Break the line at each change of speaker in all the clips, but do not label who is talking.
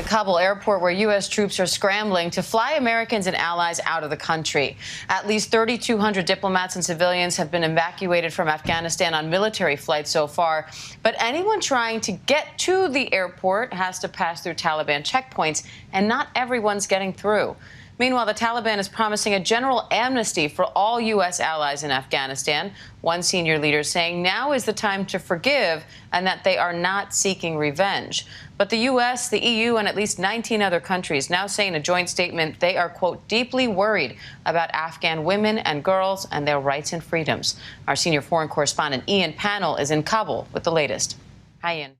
Kabul airport, where U.S. troops are scrambling to fly Americans and allies out of the country. At least 3,200 diplomats and civilians have been evacuated from Afghanistan on military flights so far. But anyone trying to get to the airport has to pass through Taliban checkpoints, and not everyone's getting through. Meanwhile, the Taliban is promising a general amnesty for all U.S. allies in Afghanistan. One senior leader saying now is the time to forgive and that they are not seeking revenge. But the U.S., the EU, and at least 19 other countries now say in a joint statement they are, quote, deeply worried about Afghan women and girls and their rights and freedoms. Our senior foreign correspondent Ian Pannell is in Kabul with the latest. Hi, Ian.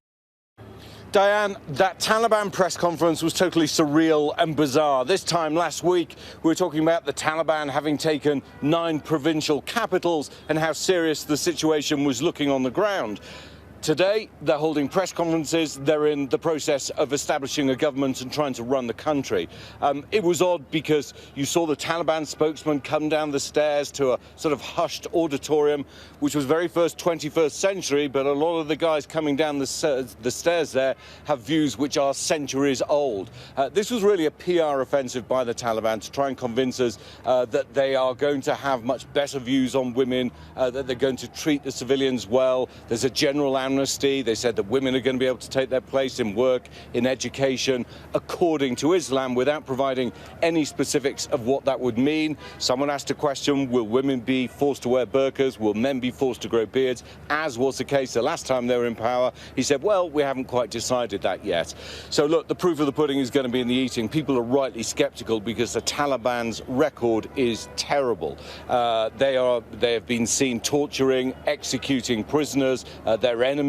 Diane, that Taliban press conference was totally surreal and bizarre. This time last week, we were talking about the Taliban having taken 9 provincial capitals and how serious the situation was looking on the ground. Today, they're holding press conferences. They're in the process of establishing a government and trying to run the country. It was odd because you saw the Taliban spokesman come down the stairs to a sort of hushed auditorium, which was very first 21st century, but a lot of the guys coming down the stairs there have views which are centuries old. This was really a PR offensive by the Taliban to try and convince us that they are going to have much better views on women, that they're going to treat the civilians well. There's a general amnesty. They said that women are going to be able to take their place in work, in education, according to Islam, without providing any specifics of what that would mean. Someone asked a question, will women be forced to wear burqas? Will men be forced to grow beards, as was the case the last time they were in power? He said, well, we haven't quite decided that yet. So look, the proof of the pudding is going to be in the eating. People are rightly skeptical because the Taliban's record is terrible. They have been seen torturing, executing prisoners, their enemies.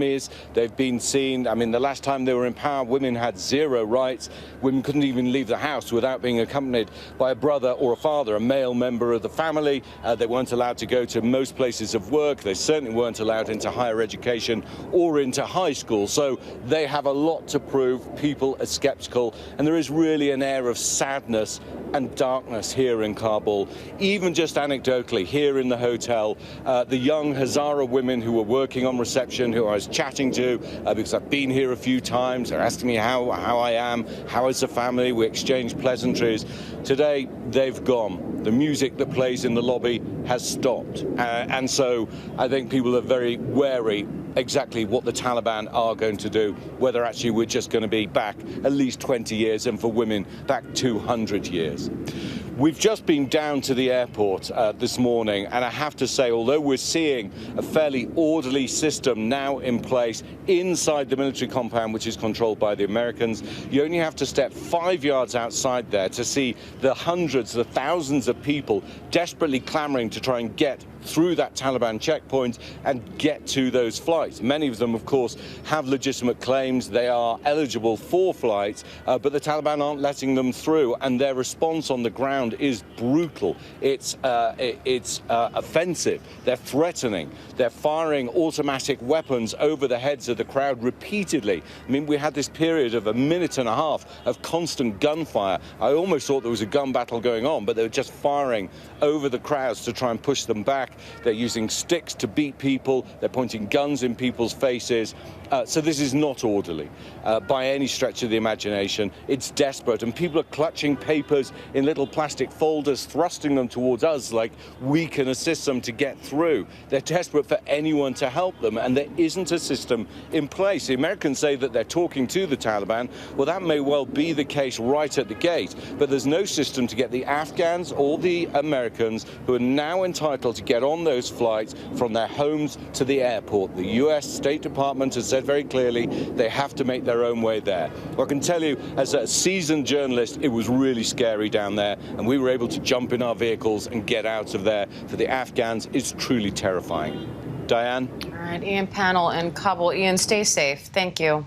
They've been seen, I mean, the last time they were in power, women had 0 rights. Women couldn't even leave the house without being accompanied by a brother or a father, a male member of the family. They weren't allowed to go to most places of work. They certainly weren't allowed into higher education or into high school. So they have a lot to prove. People are skeptical, and there is really an air of sadness and darkness here in Kabul. Even just anecdotally, here in the hotel, the young Hazara women who were working on reception, who I was chatting to because I've been here a few times, they're asking me how I am, how is the family, we exchange pleasantries. Today, they've gone. The music that plays in the lobby has stopped. And so I think people are very wary exactly what the Taliban are going to do, whether actually we're just going to be back at least 20 years and for women back 200 years. We've just been down to the airport this morning, and I have to say, although we're seeing a fairly orderly system now in place inside the military compound, which is controlled by the Americans, you only have to step 5 yards outside there to see the hundreds, the thousands of people desperately clamoring to try and get through that Taliban checkpoint and get to those flights. Many of them, of course, have legitimate claims. They are eligible for flights, but the Taliban aren't letting them through, and their response on the ground is brutal. It's offensive. They're threatening. They're firing automatic weapons over the heads of the crowd repeatedly. I mean, we had this period of 1.5 minutes of constant gunfire. I almost thought there was a gun battle going on, but they were just firing over the crowds to try and push them back. They're using sticks to beat people. They're pointing guns in people's faces. So this is not orderly by any stretch of the imagination. It's desperate, and people are clutching papers in little plastic folders, thrusting them towards us like we can assist them to get through. They're desperate for anyone to help them, and there isn't a system in place. The Americans say that they're talking to the Taliban. Well, that may well be the case right at the gate, but there's no system to get the Afghans or the Americans, who are now entitled to get on those flights from their homes to the airport. The U.S. State Department has said very clearly they have to make their own way there. Well, I can tell you, as a seasoned journalist, it was really scary down there, and we were able to jump in our vehicles and get out of there. For the Afghans, it's truly terrifying. Diane?
All right, Ian Pannell in Kabul. Ian, stay safe. Thank you.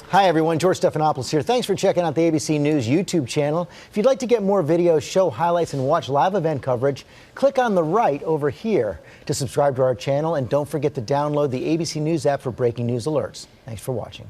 Hi, everyone. George Stephanopoulos here. Thanks for checking out the ABC News YouTube channel. If you'd like to get more videos, show highlights, and watch live event coverage, click on the right over here to subscribe to our channel. And don't forget to download the ABC News app for breaking news alerts. Thanks for watching.